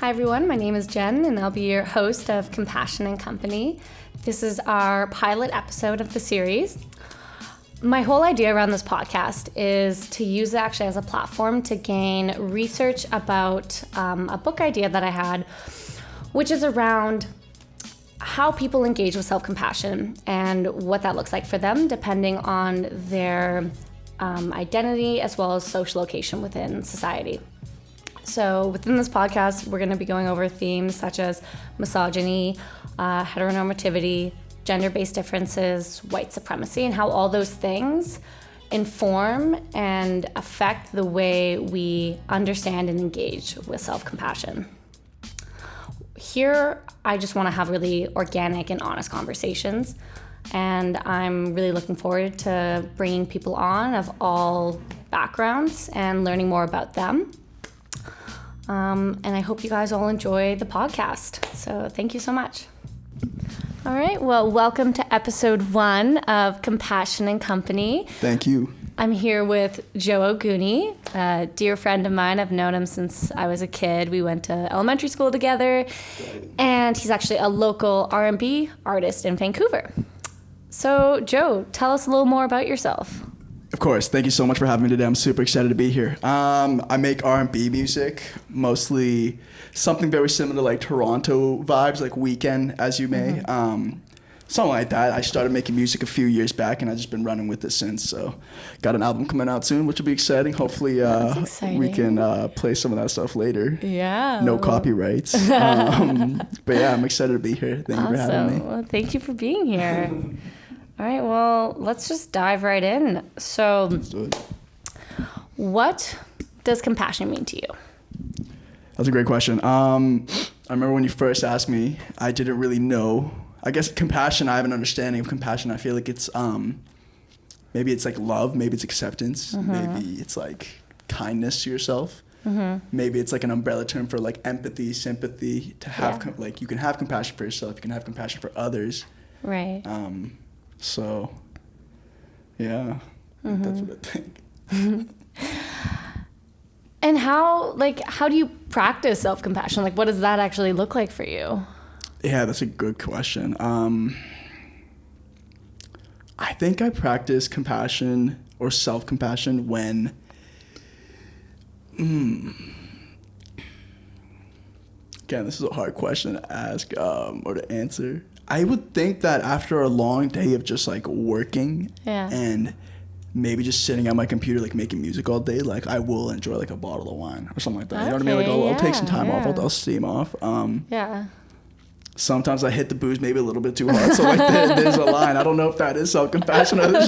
Hi everyone, my name is Jen and I'll be your host of Compassion and Company. This is our pilot episode of the series. My whole idea around this podcast is to use it actually as a platform to gain research about a book idea that I had, which is around how people engage with self-compassion and what that looks like for them depending on their identity as well as social location within society. So within this podcast, we're going to be going over themes such as misogyny, heteronormativity, gender-based differences, white supremacy, and how all those things inform and affect the way we understand and engage with self-compassion. Here, I just want to have really organic and honest conversations, and I'm really looking forward to bringing people on of all backgrounds and learning more about them. And I hope you guys all enjoy the podcast. So thank you so much. All right. Well, welcome to episode 1 of Compassion and Company. Thank you. I'm here with Joe Oguni, a dear friend of mine. I've known him since I was a kid. We went to elementary school together, and he's actually a local R&B artist in Vancouver. So, Joe, tell us a little more about yourself. Of course. Thank you so much for having me today. I'm super excited to be here. I make R&B music, mostly something very similar to like Toronto vibes, like Weekend, As You May. Something like that. I started making music a few years back, and I've just been running with it since. So got an album coming out soon, which will be exciting. Hopefully we can play some of that stuff later. Yeah. No copyrights. But yeah, I'm excited to be here. Thank you for having me. Well, thank you for being here. All right, well, let's just dive right in. So, Let's do it. What does compassion mean to you? That's a great question. I remember when you first asked me, I didn't really know. I guess compassion, I have an understanding of compassion. I feel like it's, maybe it's like love, maybe it's acceptance, maybe it's like kindness to yourself. Maybe it's like an umbrella term for like empathy, sympathy, to have, like you can have compassion for yourself, you can have compassion for others. Right. So, yeah, that's what I think. And how do you practice self-compassion? Like, what does that actually look like for you? Yeah, that's a good question. I think I practice compassion or self-compassion when, again, this is a hard question to ask or to answer. I would think that after a long day of just like working and maybe just sitting at my computer like making music all day, like I will enjoy like a bottle of wine or something like that. You know what I mean? Like I'll take some time off, I'll steam off. Sometimes I hit the booze maybe a little bit too hard, so like there's a line. I don't know if that is self-compassion or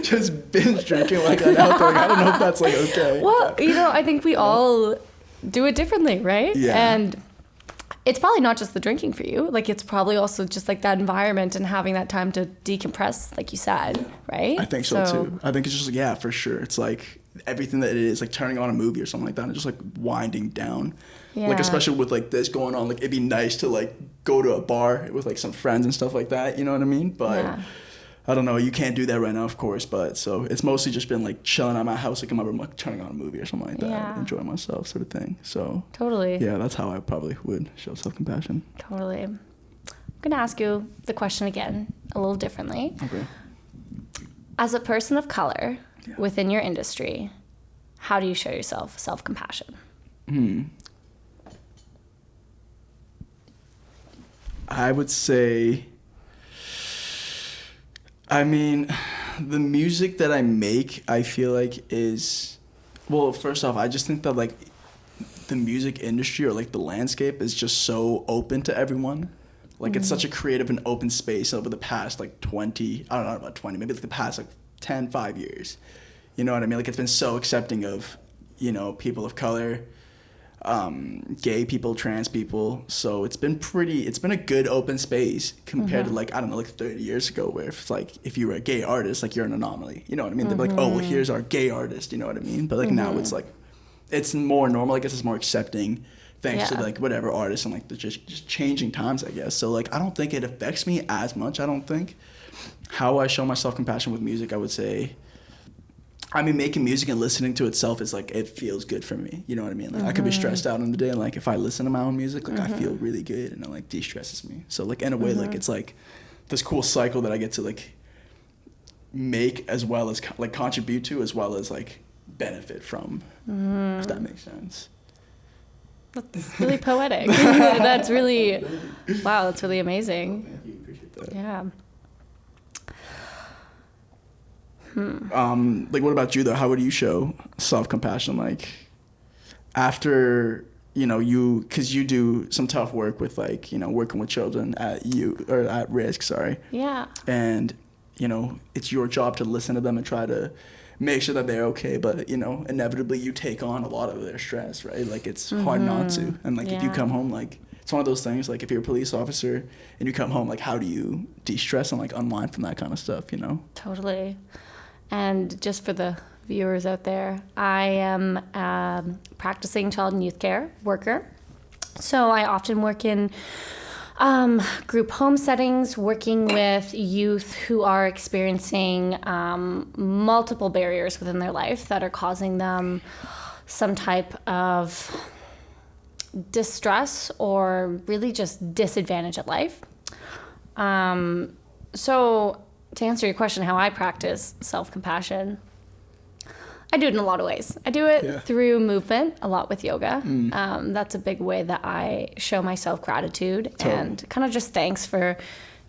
just binge drinking like that out there. Like, I don't know if that's like okay. Well, I think we all do it differently, right? Yeah. And it's probably not just the drinking for you. Like, it's probably also just like that environment and having that time to decompress, like you said, right? I think so too. I think it's just like, yeah, for sure. It's like everything that it is, like turning on a movie or something like that and just like winding down. Yeah. Like, especially with like this going on, like it'd be nice to like go to a bar with like some friends and stuff like that. You know what I mean? But I don't know. You can't do that right now, of course. But so it's mostly just been like chilling at my house, like in my room, like turning on a movie or something like that, enjoying myself, sort of thing. So totally. Yeah, that's how I probably would show self-compassion. Totally. I'm gonna ask you the question again a little differently. Okay. As a person of color within your industry, how do you show yourself self-compassion? I would say, I mean, the music that I make, I feel like is, well, first off, I just think that like the music industry or like the landscape is just so open to everyone. Like it's such a creative and open space over the past like 20, I don't know about 20, maybe like the past like 10, 5 years. You know what I mean? Like it's been so accepting of, people of color, gay people, trans people. So it's been a good open space compared to like, I don't know, like 30 years ago where it's like, if you were a gay artist, like you're an anomaly, you know what I mean? They'd be like, oh, well, here's our gay artist, you know what I mean? But like now it's like, it's more normal, I guess it's more accepting thanks to like whatever artists and like the just changing times, I guess. So like, I don't think it affects me as much, I don't think. How I show my self-compassion with music, I would say, I mean, making music and listening to itself is like, it feels good for me. You know what I mean? Like I could be stressed out in the day, and like if I listen to my own music, like I feel really good, and it like de-stresses me. So like in a way, like it's like this cool cycle that I get to like make as well as like contribute to, as well as like benefit from, if that makes sense. That's really poetic. That's really, wow, that's really amazing. Thank you, appreciate that. Yeah. Like what about you though? How would you show self-compassion? Like after, you know, cause you do some tough work with like, you know, working with children at risk, sorry. Yeah. And, you know, it's your job to listen to them and try to make sure that they're okay, but you know, inevitably you take on a lot of their stress, right? Like it's hard not to. And like if you come home, like it's one of those things, like if you're a police officer and you come home, like how do you de-stress and like unwind from that kind of stuff, you know? Totally. And just for the viewers out there, I am a practicing child and youth care worker. So I often work in group home settings, working with youth who are experiencing multiple barriers within their life that are causing them some type of distress or really just disadvantage at life. So to answer your question, how I practice self-compassion, I do it in a lot of ways. I do it through movement, a lot with yoga. That's a big way that I show myself gratitude and kind of just thanks for,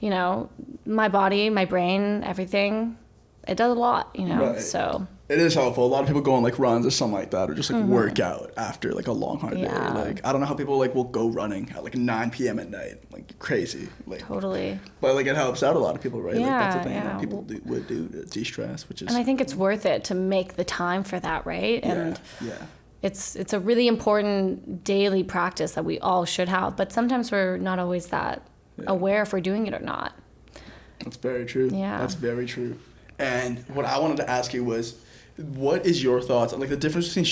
you know, my body, my brain, everything. It does a lot, you know, so. It is helpful. A lot of people go on like runs or something like that, or just like work out after like a long hard day. Like I don't know how people like will go running at like 9 p.m. at night, like crazy. Like totally. But like it helps out a lot of people, right? Yeah, like that's the thing that people would do to de-stress, which is. And I think it's worth it to make the time for that, right? And yeah. It's a really important daily practice that we all should have, but sometimes we're not always that aware if we're doing it or not. That's very true. Yeah. That's very true. And what I wanted to ask you was, what is your thoughts on like the difference between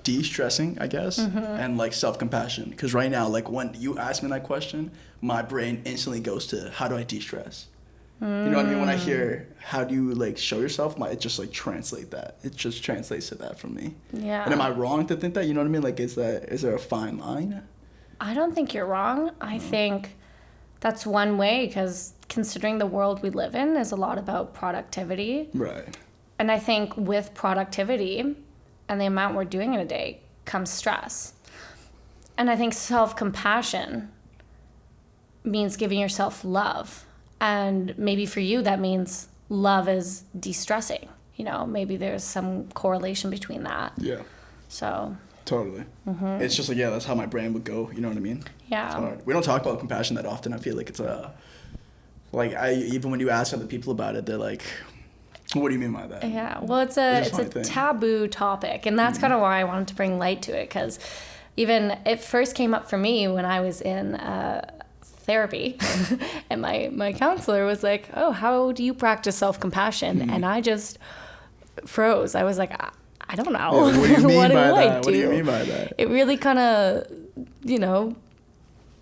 de-stressing, I guess, and like self-compassion? Because right now, like when you ask me that question, my brain instantly goes to how do I de-stress? You know what I mean? When I hear how do you like show yourself, it just like translate that. It just translates to that for me. Yeah. And am I wrong to think that? You know what I mean? Like is there a fine line? I don't think you're wrong. I think that's one way, because considering the world we live in is a lot about productivity. Right. And I think with productivity and the amount we're doing in a day comes stress. And I think self-compassion means giving yourself love. And maybe for you, that means love is de-stressing. You know, maybe there's some correlation between that. Yeah. So. Totally. It's just like, that's how my brain would go. You know what I mean? Yeah. It's hard. We don't talk about compassion that often. I feel like it's even when you ask other people about it, they're like, what do you mean by that? Yeah, well, it's a taboo topic, and that's kind of why I wanted to bring light to it, because even it first came up for me when I was in therapy, and my counselor was like, oh, how do you practice self-compassion? And I just froze. I was like, I don't know. Yeah, what do you mean by that? What do you mean by that? It really kind of, you know,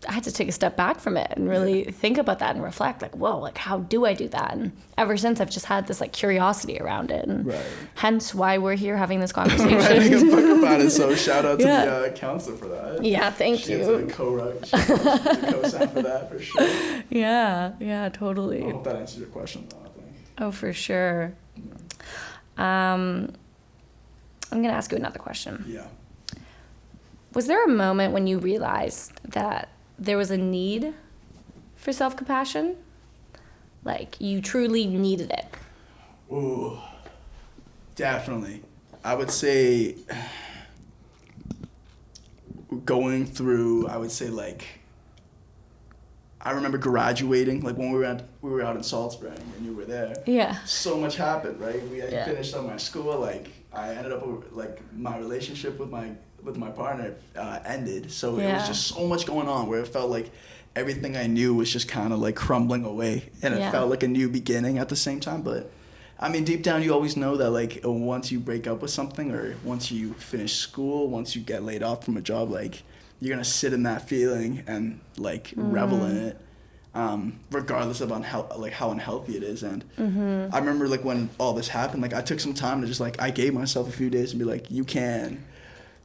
I had to take a step back from it and really think about that and reflect, like, whoa, like, how do I do that? And ever since, I've just had this, like, curiosity around it. And hence why we're here having this conversation. Talk about it. So shout out to the counselor for that. Yeah, thank you. She co-sign for that, for sure. Yeah, totally. I hope that answers your question, though, I think. Oh, for sure. I'm going to ask you another question. Yeah. Was there a moment when you realized that there was a need for self-compassion? Like, you truly needed it? Ooh, definitely. I would say going through, I remember graduating, like when we were out in Salt Spring and you were there. Yeah. So much happened, right? We had finished up my school, like I ended up like my relationship with my partner ended, so it was just so much going on where it felt like everything I knew was just kind of like crumbling away, and it felt like a new beginning at the same time. But I mean, deep down you always know that like once you break up with something, or once you finish school, once you get laid off from a job, like you're gonna sit in that feeling and like revel in it. regardless of how unhealthy it is. And I remember like when all this happened, like I took some time to just like, I gave myself a few days and be like, you can,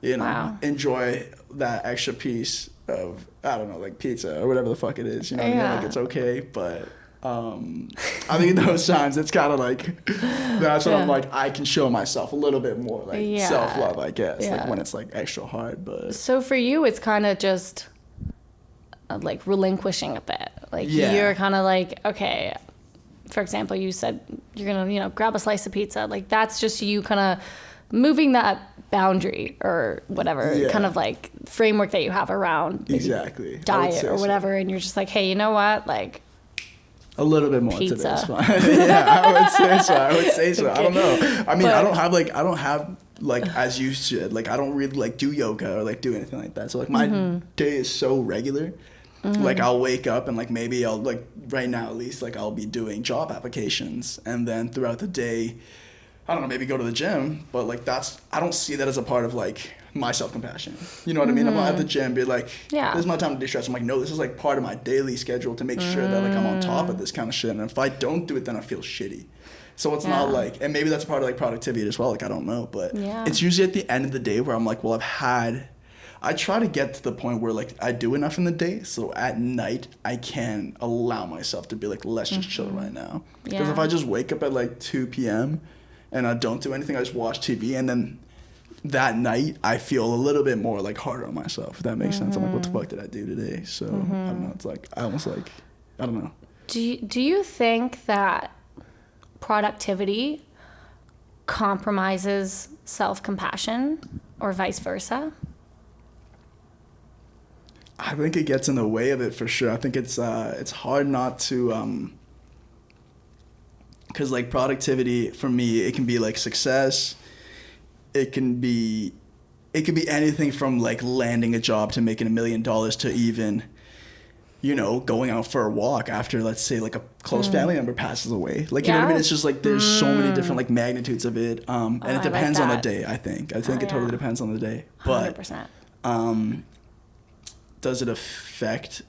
enjoy that extra piece of, I don't know, like pizza or whatever the fuck it is, you know what I mean? Like it's okay, but I think in those times it's kind of like, that's when I'm like, I can show myself a little bit more like self-love, I guess, like when it's like extra hard. But so for you, it's kind of just like relinquishing a bit. Like you're kind of like, okay, for example, you said you're gonna grab a slice of pizza, like that's just you kind of moving that boundary or whatever kind of like framework that you have around diet or whatever, and you're just like, hey, you know what, like a little bit more pizza. Today is fine. I would say so. Okay. I don't know. I mean, I don't have like as you said, like I don't really like do yoga or like do anything like that. So like my day is so regular. Like I'll wake up and like maybe I'll like right now at least like I'll be doing job applications, and then throughout the day, I don't know, maybe go to the gym, but like I don't see that as a part of like my self-compassion. You know what I mean? I'm not at the gym, be like, this is my time to de-stress. I'm like, no, this is like part of my daily schedule to make sure that like I'm on top of this kind of shit. And if I don't do it, then I feel shitty. So it's not like, and maybe that's part of like productivity as well. Like, I don't know, but it's usually at the end of the day where I'm like, well, I try to get to the point where like I do enough in the day, so at night I can allow myself to be like, let's just chill right now. Because if I just wake up at like 2 p.m. and I don't do anything, I just watch TV, and then that night I feel a little bit more like harder on myself, if that makes sense. I'm like, what the fuck did I do today? So I don't know. It's like I almost like, I don't know. Do you think that productivity compromises self-compassion or vice versa? I think it gets in the way of it for sure. I think it's hard not to, because like productivity for me, it can be like success. It can be anything from like landing a job to making $1 million to even, going out for a walk after, let's say, like a close family member passes away. Like, you know what I mean? It's just like there's so many different like magnitudes of it. And it depends on the day, I think. I think it totally depends on the day. But 100%. Does it affect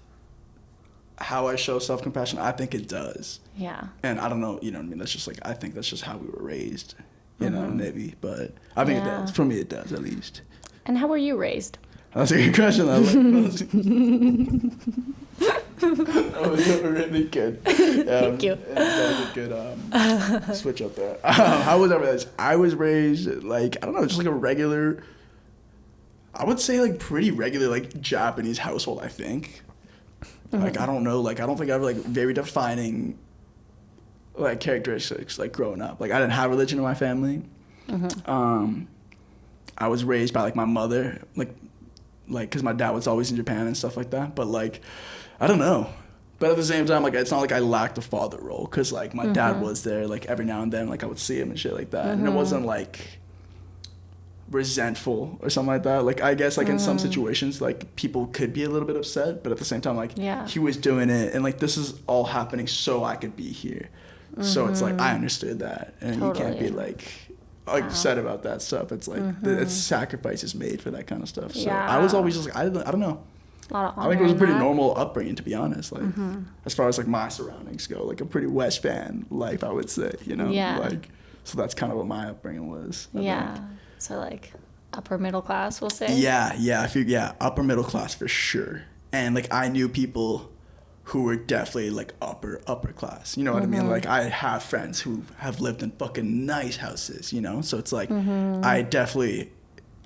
how I show self-compassion? I think it does. Yeah. And I don't know, you know what I mean? That's just like, I think that's just how we were raised, you know, maybe. But I think it does. For me, it does, at least. And how were you raised? That's a good question. That was really good. Thank you. That was a good switch up there. How was I raised? I was raised, like, I don't know, just like a regular, I would say like pretty regular like Japanese household, I think. Like, I don't know, like I don't think I have like very defining like characteristics like growing up. Like I didn't have religion in my family. I was raised by like my mother, like because my dad was always in Japan and stuff like that. But like, I don't know. But at the same time, like it's not like I lacked a father role, because like my dad was there like every now and then, like I would see him and shit like that. And it wasn't like resentful or something like that. Like I guess like in some situations like people could be a little bit upset, but at the same time like he was doing it, and like this is all happening so I could be here. So it's like I understood that, and you can't be like upset about that stuff. It's like it's sacrifices made for that kind of stuff. So I was always just like I don't know. I think it was a pretty normal upbringing, to be honest. Like as far as like my surroundings go, like a pretty West Van life, I would say. You know, like so that's kind of what my upbringing was. I think. So like upper middle class, we'll say. Upper middle class for sure. And like I knew people who were definitely like upper class. You know what I mean? Like I have friends who have lived in fucking nice houses, you know? So it's like I definitely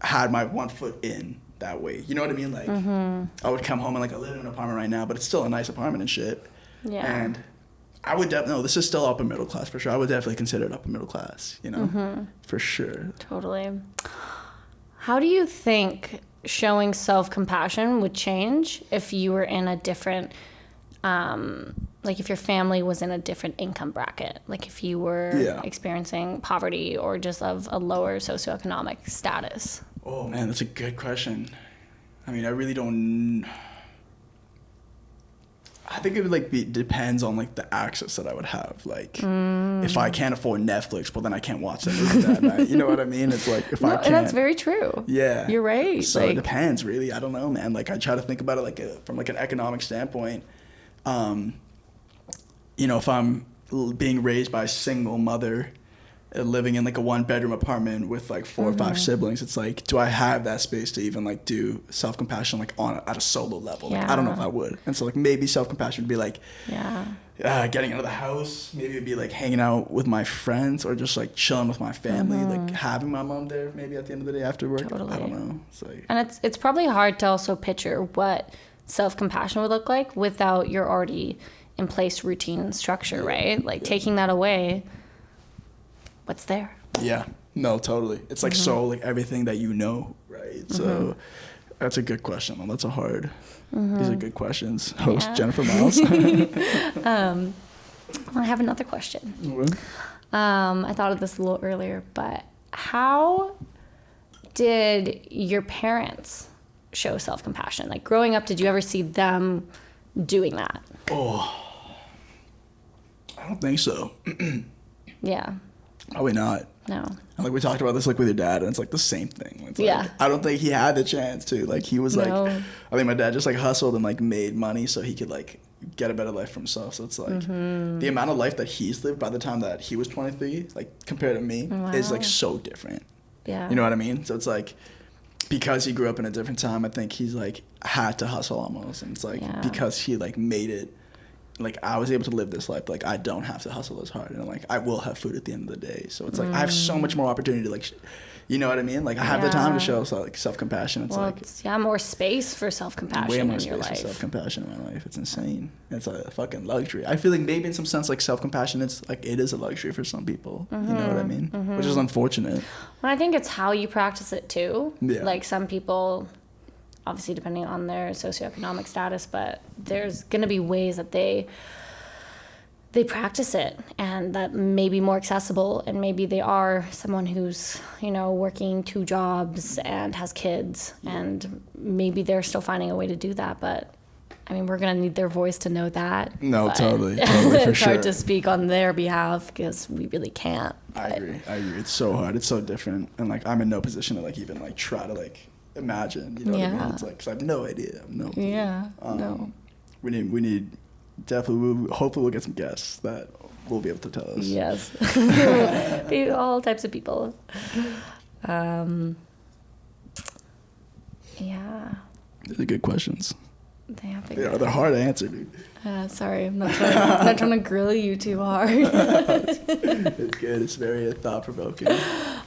had my one foot in that way. You know what I mean? Like I would come home and like I live in an apartment right now, but it's still a nice apartment and shit. Yeah. And I would definitely, no, this is still upper middle class for sure. I would definitely consider it upper middle class, you know, for sure. Totally. How do you think showing self-compassion would change if you were in a different, like if your family was in a different income bracket? Like if you were experiencing poverty or just of a lower socioeconomic status? Oh man, that's a good question. I mean, I really don't... I think it would like depends on like the access that I would have. Like if I can't afford Netflix, well then I can't watch that movie that night. You know what I mean? It's like if I can't. That's very true. Yeah, you're right. So it depends, really. I don't know, man. Like I try to think about it like from like an economic standpoint. You know, if I'm being raised by a single mother, living in like a 1-bedroom apartment with like 4 or 5 siblings, it's like, do I have that space to even like do self-compassion like at a solo level? Like, I don't know if I would. And so like maybe self-compassion would be like getting out of the house. Maybe it'd be like hanging out with my friends or just like chilling with my family, like having my mom there maybe at the end of the day after work. Totally. I don't know. It's like, and it's probably hard to also picture what self-compassion would look like without your already in place routine and structure, right? Like taking that away, what's there? Yeah, no, totally. It's like so like everything that you know, right? So that's a good question. Well, that's a hard. These are good questions. Host Jennifer Miles. I have another question. I thought of this a little earlier, but how did your parents show self-compassion? Like growing up, did you ever see them doing that? Oh, I don't think so. Yeah. Probably not. No. And like we talked about this like with your dad, and it's like the same thing. It's like, I don't think he had the chance to. Like he was like, I think my dad just like hustled and like made money so he could like get a better life for himself. So it's like the amount of life that he's lived by the time that he was 23, like compared to me, is like so different. Yeah. You know what I mean? So it's like, because he grew up in a different time, I think he's like had to hustle almost. And it's like because he like made it, like I was able to live this life, like I don't have to hustle as hard, and like I will have food at the end of the day. So it's like I have so much more opportunity to like, you know what I mean? Like I have the time to show like self-compassion. It's like it's, more space for self-compassion way more in your space life. for self-compastion in my life. It's insane. It's a fucking luxury. I feel like maybe in some sense like self-compassion, it's like it is a luxury for some people. You know what I mean? Which is unfortunate. Well, I think it's how you practice it too. Yeah. Like some people, obviously depending on their socioeconomic status, but there's going to be ways that they practice it and that may be more accessible, and maybe they are someone who's, you know, working 2 jobs and has kids, and maybe they're still finding a way to do that. But I mean, we're going to need their voice to know that. No, totally for it's sure. hard to speak on their behalf because we really can't. I agree. It's so hard. It's so different. And like, I'm in no position to like even like try to like imagine, you know what I mean? It's like, cause I have no idea. No. Yeah. No. We need definitely, hopefully we'll get some guests that will be able to tell us. Yes. All types of people. Yeah. These are good questions. They're hard to answer, dude. Sorry, I'm not trying to grill you too hard. It's good. It's very thought-provoking.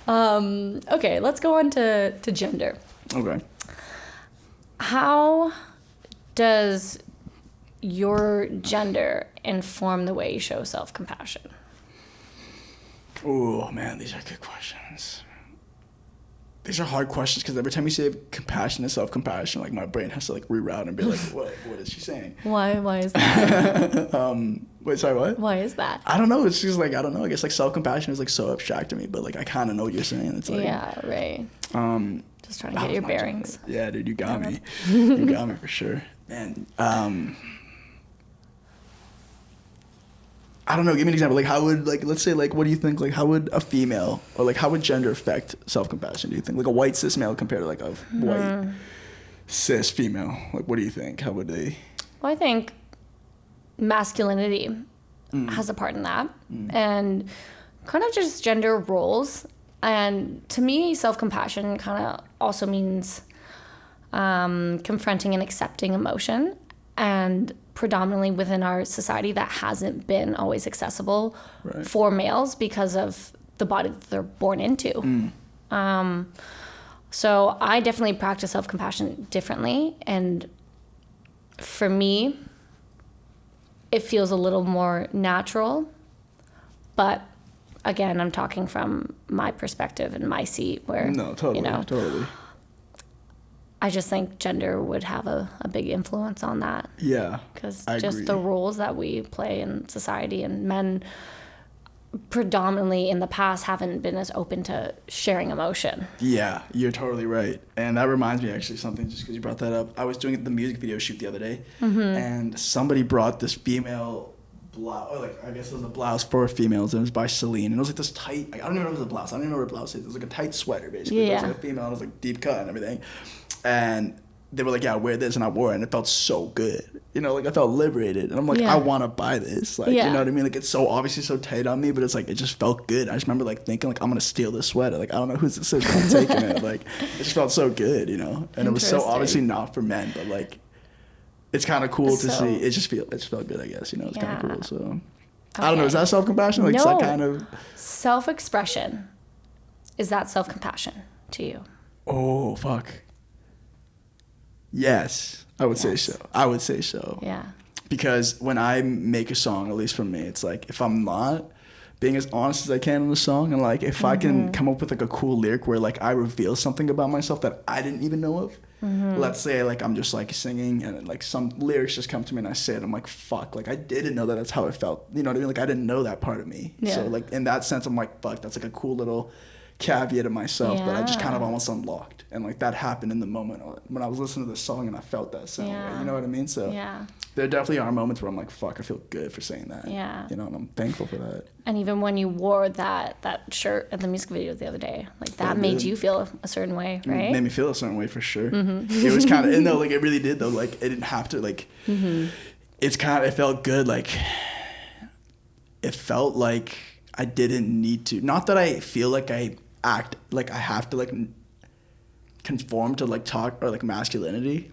Okay, let's go on to gender. Okay. How does your gender inform the way you show self-compassion? Oh, man, these are good questions. These are hard questions because every time you say compassion and self-compassion, like my brain has to like reroute and be like, what is she saying? Why is that? Wait, sorry, what? Why is that? I don't know. It's just like, I don't know. I guess like self-compassion is like so abstract to me, but like I kind of know what you're saying. It's like, yeah, right. Just trying to get your bearings. Yeah, dude, you got me. You got me for sure. Man, I don't know. Give me an example. Like, how would, like, let's say, like, what do you think, like, how would a female, or, like, how would gender affect self-compassion, do you think? Like, a white cis male compared to, like, a white cis female. Like, what do you think? How would they? Well, I think masculinity has a part in that. And kind of just gender roles. And to me, self-compassion kind of also means confronting and accepting emotion. And predominantly within our society, that hasn't been always accessible for males because of the body that they're born into. So I definitely practice self-compassion differently. And for me, it feels a little more natural. But again, I'm talking from my perspective and my seat where, totally. I just think gender would have a big influence on that. Yeah, because I just agree. the roles that we play in society, and men predominantly in the past haven't been as open to sharing emotion. Yeah, you're totally right. And that reminds me actually something, just because you brought that up. I was doing the music video shoot the other day, and somebody brought this female blouse, or like I guess it was a blouse for females, and it was by Celine, and it was like this tight, like, I don't even know if it was a blouse, I don't even know what a blouse is. It was like a tight sweater basically. It was like a female, and it was like deep cut and everything. And they were like, yeah, wear this, and I wore it, and it felt so good. You know, like I felt liberated, and I'm like, I want to buy this. Like, you know what I mean? Like, it's so obviously so tight on me, but it's like it just felt good. I just remember like thinking like I'm gonna steal this sweater. Like I don't know who's this is, but I'm taking it. Like it just felt so good, you know. And it was so obviously not for men, but like it's kind of cool to see. It just felt good, I guess. You know, it's kind of cool. So I don't know. Is that self-compassion? Like, is that kind of self-expression? Is that self-compassion to you? Oh fuck. Yes, I would say so. I would say so. Yeah. Because when I make a song, at least for me, it's like if I'm not being as honest as I can in the song, and like if I can come up with like a cool lyric where like I reveal something about myself that I didn't even know of. Let's say like I'm just like singing and like some lyrics just come to me and I say it. I'm like, fuck, like I didn't know that that's how it felt. You know what I mean? Like I didn't know that part of me. Yeah. So like in that sense, I'm like, fuck, that's like a cool little caveat of myself that I just kind of almost unlocked, and like that happened in the moment when I was listening to the song and I felt that sound. Right? You know what I mean? So there definitely are moments where I'm like, fuck, I feel good for saying that. Yeah. You know, and I'm thankful for that. And even when you wore that shirt at the music video the other day, like that made you feel a certain way, right? It made me feel a certain way for sure. It was kind of, no, like it really did though. Like it didn't have to, like it's kind of, it felt good. Like it felt like I didn't need to, not that I feel like I act like I have to like conform to like talk or like masculinity,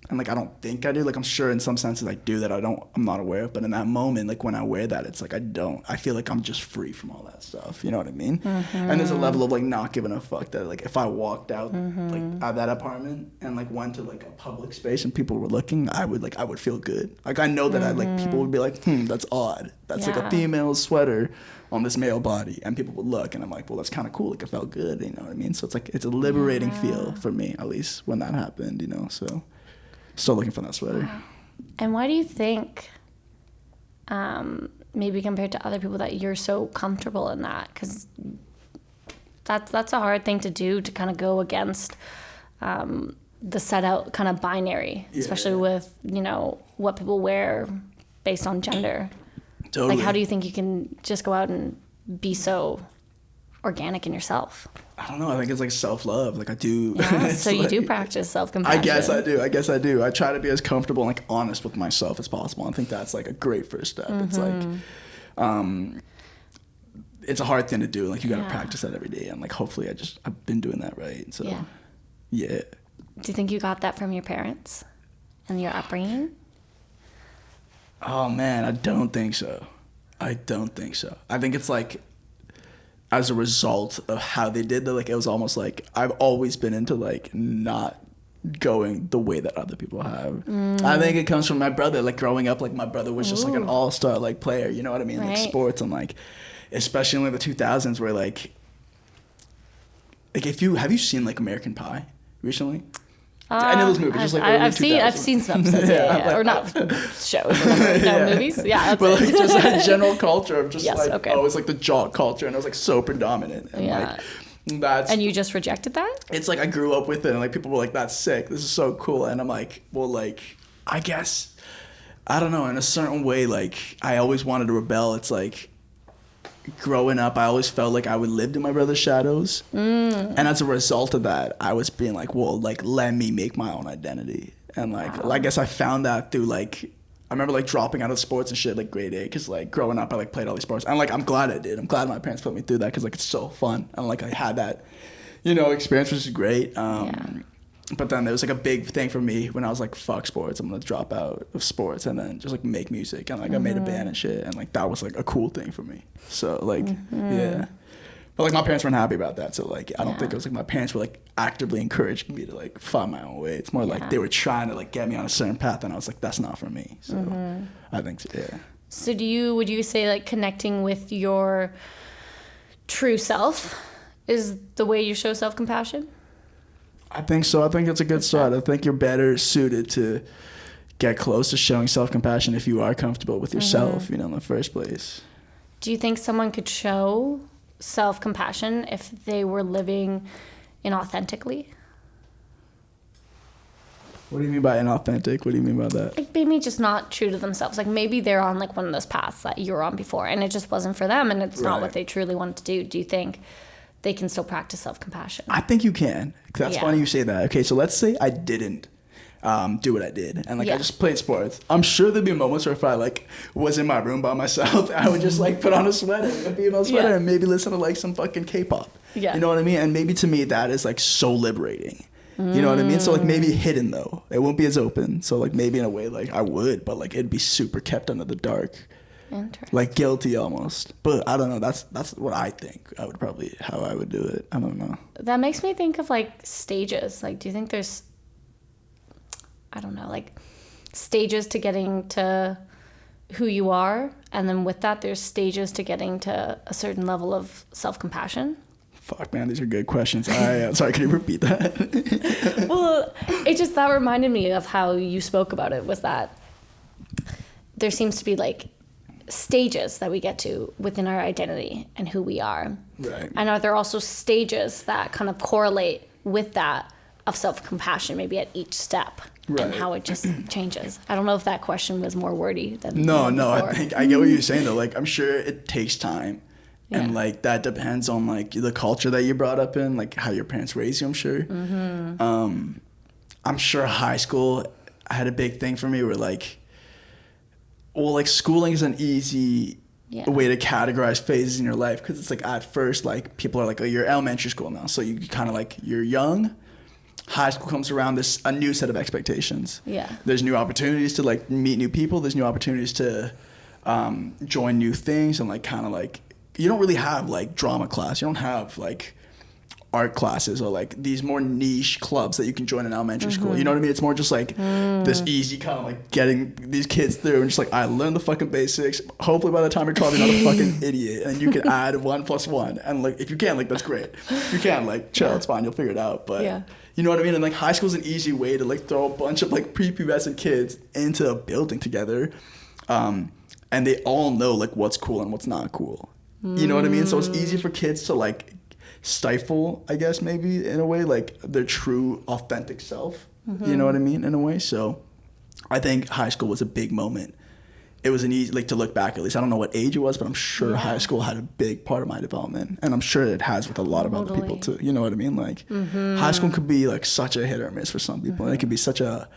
and like I don't think I do. Like I'm sure in some senses I do that I'm not aware of, but in that moment, like when I wear that, it's like I feel like I'm just free from all that stuff, you know what I mean? And there's a level of like not giving a fuck that like if I walked out like out of that apartment and like went to like a public space and people were looking, I would feel good. Like I know that I like people would be like, that's odd, that's like a female sweater on this male body, and people would look and I'm like, well, that's kind of cool, like it felt good, you know what I mean? So it's like it's a liberating feel for me, at least when that happened, you know. So still looking for that sweater. Wow. And why do you think maybe compared to other people that you're so comfortable in that? Because that's a hard thing to do, to kind of go against the set out kind of binary, especially with, you know, what people wear based on gender. Totally. Like, how do you think you can just go out and be so organic in yourself? I don't know. I think it's like self-love. Like I do. Yeah, so you do practice self-compassion. I guess I do. I try to be as comfortable and like honest with myself as possible. I think that's like a great first step. It's like, it's a hard thing to do. Like you got to practice that every day. And like, hopefully I've been doing that right. So yeah. Do you think you got that from your parents and your upbringing? Oh man, I don't think so. I think it's like as a result of how they did that. Like it was almost like I've always been into like not going the way that other people have. I think it comes from my brother. Like growing up, like my brother was just like an all-star like player. You know what I mean? Right. Like sports, and like especially in like the 2000s where like have you seen like American Pie recently? I know those movies. Just like I've seen some episodes, or not shows, movies. Yeah, but like just like general culture of just it's like the jock culture, and it was like so predominant. And like and you just rejected that? It's like I grew up with it, and like people were like, "That's sick. This is so cool." And I'm like, well, like I guess I don't know. In a certain way, like I always wanted to rebel. It's like growing up, I always felt like I lived in my brother's shadows. And as a result of that, I was being like, well, like, let me make my own identity. And like, I guess I found that through like, I remember like dropping out of sports and shit like grade 8, because like growing up, I like played all these sports. And like, I'm glad I did. I'm glad my parents put me through that, because like, it's so fun. And like, I had that, you know, experience, which is great. But then there was like a big thing for me when I was like, fuck sports, I'm gonna drop out of sports and then just like make music. And like I made a band and shit, and like that was like a cool thing for me. So like yeah. But like my parents weren't happy about that. So like I don't think it was like my parents were like actively encouraging me to like find my own way. It's more like they were trying to like get me on a certain path, and I was like, that's not for me. So I think So would you say like connecting with your true self is the way you show self-compassion? I think so. I think it's a good start. I think you're better suited to get close to showing self-compassion if you are comfortable with yourself, you know, in the first place. Do you think someone could show self-compassion if they were living inauthentically? What do you mean by inauthentic? What do you mean by that? Like maybe just not true to themselves. Like maybe they're on like one of those paths that you were on before, and it just wasn't for them, and it's not what they truly wanted to do. Do you think they can still practice self-compassion? I think you can. That's funny you say that. Okay, so let's say I didn't do what I did. And like Yeah. I just played sports. I'm sure there'd be moments where if I like was in my room by myself, I would just like put on a sweater, a female sweater, Yeah. and maybe listen to like some fucking K-pop. Yeah. You know what I mean? And maybe to me that is like so liberating. You know what I mean? So like maybe hidden though. It won't be as open. So like maybe in a way like I would, but like it'd be super kept under the dark. Interesting. Like guilty almost. But I don't know. That's what I think. I would probably how I would do it. I don't know. That makes me think of like stages. Like, do you think there's, I don't know, like stages to getting to who you are, and then with that there's stages to getting to a certain level of self-compassion? Fuck, man, these are good questions. Sorry, can you repeat that? Well, it just, that reminded me of how you spoke about it, was that there seems to be like stages that we get to within our identity and who we are. Right. And are there also stages that kind of correlate with that of self-compassion, maybe at each step, and Right. how it just changes? I don't know if that question was more wordy than No, before. I think I get what you're saying though. Like I'm sure it takes time. Yeah. And like that depends on like the culture that you brought up in, like how your parents raised you, I'm sure. Mm-hmm. I'm sure high school had a big thing for me where like, well, like schooling is an easy Yeah. way to categorize phases in your life, because it's like at first like people are like, oh, you're elementary school now, so you kind of like you're young. High school comes around, there's a new set of expectations. Yeah. There's new opportunities to like meet new people. There's new opportunities to join new things, and like kind of like you don't really have like drama class. You don't have like art classes or like these more niche clubs that you can join in elementary school. You know what I mean? It's more just like this easy kind of like getting these kids through, and just like I learned the fucking basics. Hopefully by the time you're 12, you're not a fucking idiot, and you can add 1 + 1. And like if you can, like that's great. If you can, like chill, it's fine. You'll figure it out. But Yeah. you know what I mean? And like high school is an easy way to like throw a bunch of like prepubescent kids into a building together, and they all know like what's cool and what's not cool. You know what I mean? So it's easy for kids to like stifle, I guess, maybe in a way, like their true authentic self. You know what I mean? In a way. So I think high school was a big moment. It was an easy, like to look back at least. I don't know what age it was, but I'm sure high school had a big part of my development. And I'm sure it has with a lot of other people too. You know what I mean? Like high school could be like such a hit or miss for some people. And it could be such a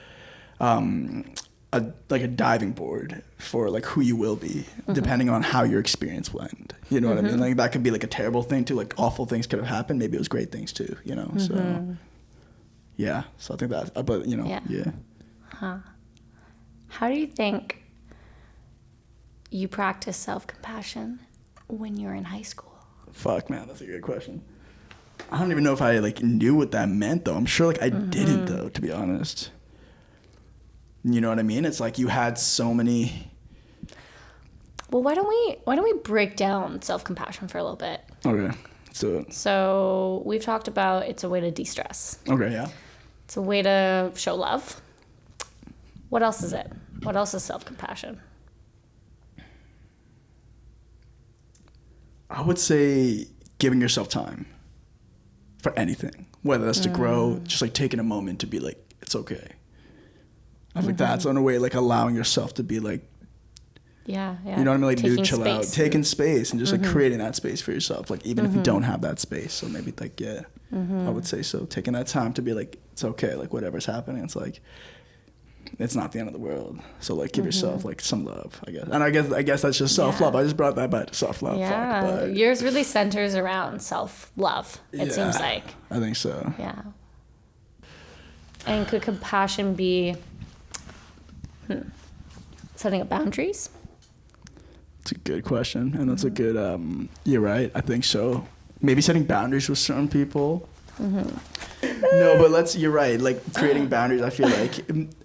like a diving board for like who you will be, depending on how your experience went. You know what I mean? Like that could be like a terrible thing too. Like awful things could have happened. Maybe it was great things too. You know. So yeah. So I think that. But you know. Yeah. How do you think you practice self-compassion when you're in high school? Fuck, man, that's a good question. I don't even know if I like knew what that meant though. I'm sure like I didn't though, to be honest. You know what I mean? It's like you had so many. Well, why don't we break down self-compassion for a little bit? Okay, let's do it. So we've talked about it's a way to de-stress. Okay, yeah. It's a way to show love. What else is it? What else is self-compassion? I would say giving yourself time for anything, whether that's to grow, just like taking a moment to be like, it's okay. I think that's in a way like allowing yourself to be like, Yeah. you know what I mean? Like, Taking dude, chill out, space. taking space and just like creating that space for yourself. Like, even if you don't have that space. So maybe like, yeah, I would say so. Taking that time to be like, it's okay. Like whatever's happening, it's like, it's not the end of the world. So like give yourself like some love, I guess. And I guess that's just self-love. Yeah. I just brought that back to self-love. Yeah. Fuck, but Yours really centers around self-love, it seems yeah, like. I think so. Yeah. And could compassion be setting up boundaries? It's a good question. And that's a good, you're right. I think so. Maybe setting boundaries with certain people. No, but you're right. Like creating boundaries, I feel like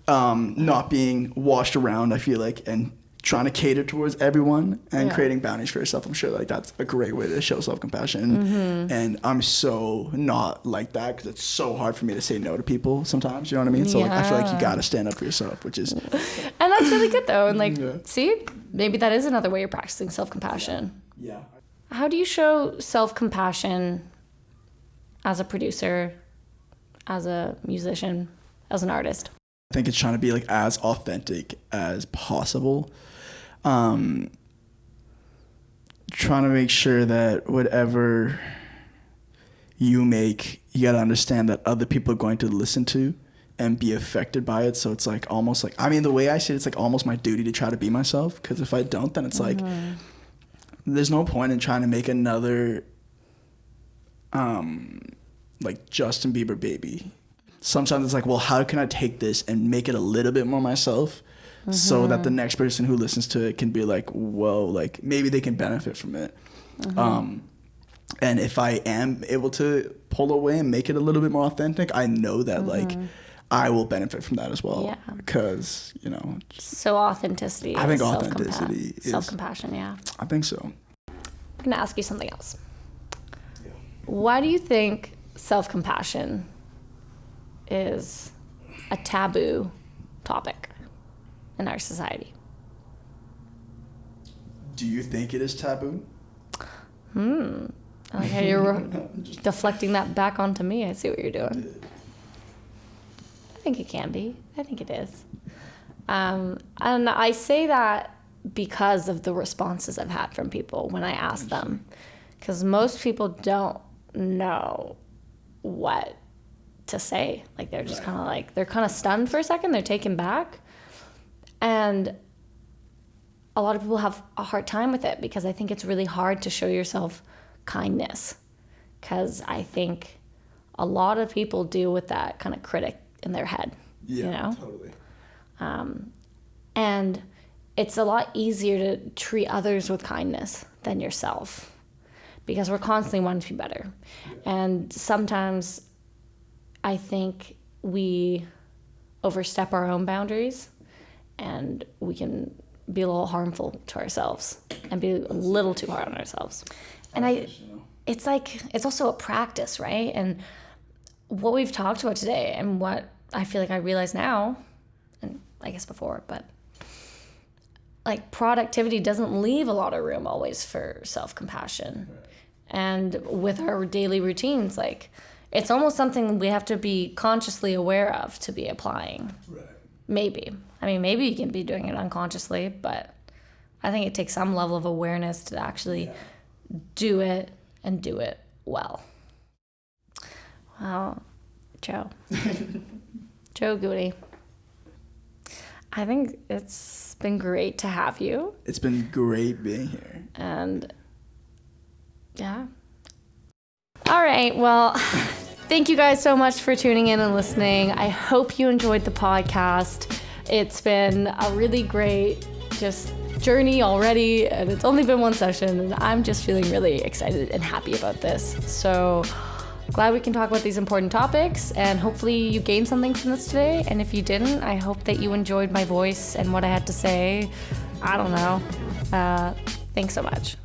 not being washed around, I feel like, and trying to cater towards everyone and creating boundaries for yourself. I'm sure like that's a great way to show self-compassion. And I'm so not like that because it's so hard for me to say no to people sometimes. You know what I mean? So like I feel like you got to stand up for yourself, which is. And that's really good though. And like, see, maybe that is another way you're practicing self-compassion. Yeah. How do you show self-compassion as a producer, as a musician, as an artist? I think it's trying to be like as authentic as possible. Trying to make sure that whatever you make, you got to understand that other people are going to listen to and be affected by it. So it's like almost like, I mean, the way I see it, it's like almost my duty to try to be myself. Because if I don't, then it's like, there's no point in trying to make another like Justin Bieber baby. Sometimes it's like, well, how can I take this and make it a little bit more myself so that the next person who listens to it can be like, whoa, like maybe they can benefit from it. And if I am able to pull away and make it a little bit more authentic, I know that like I will benefit from that as well. Yeah. Because, you know. So authenticity. I think authenticity is. Self-compassion, yeah. I think so. I'm going to ask you something else. Yeah. Why do you think self-compassion is a taboo topic in our society? Do you think it is taboo? I like how you're deflecting that back onto me. I see what you're doing. I think it can be. I think it is. And I say that because of the responses I've had from people when I ask them. Because most people don't know what to say. Like, they're just kind of like, they're kind of stunned for a second. They're taken back. And a lot of people have a hard time with it because I think it's really hard to show yourself kindness, because I think a lot of people deal with that kind of critic in their head. Yeah, you know? Totally. And it's a lot easier to treat others with kindness than yourself, because we're constantly wanting to be better. And sometimes I think we overstep our own boundaries, and we can be a little harmful to ourselves and be a little too hard on ourselves. And it's like, it's also a practice, right? And what we've talked about today, and what I feel like I realize now, and I guess before, but like, productivity doesn't leave a lot of room always for self-compassion. Right. And with our daily routines, like, it's almost something we have to be consciously aware of to be applying. Right. Maybe. I mean, maybe you can be doing it unconsciously, but I think it takes some level of awareness to actually do it and do it well. Well, Joe. Joe Goody. I think it's been great to have you. It's been great being here. And yeah. All right. Well, thank you guys so much for tuning in and listening. I hope you enjoyed the podcast. It's been a really great just journey already, and it's only been one session, and I'm just feeling really excited and happy about this. So glad we can talk about these important topics, and hopefully you gained something from this today. And if you didn't, I hope that you enjoyed my voice and what I had to say. I don't know. Thanks so much.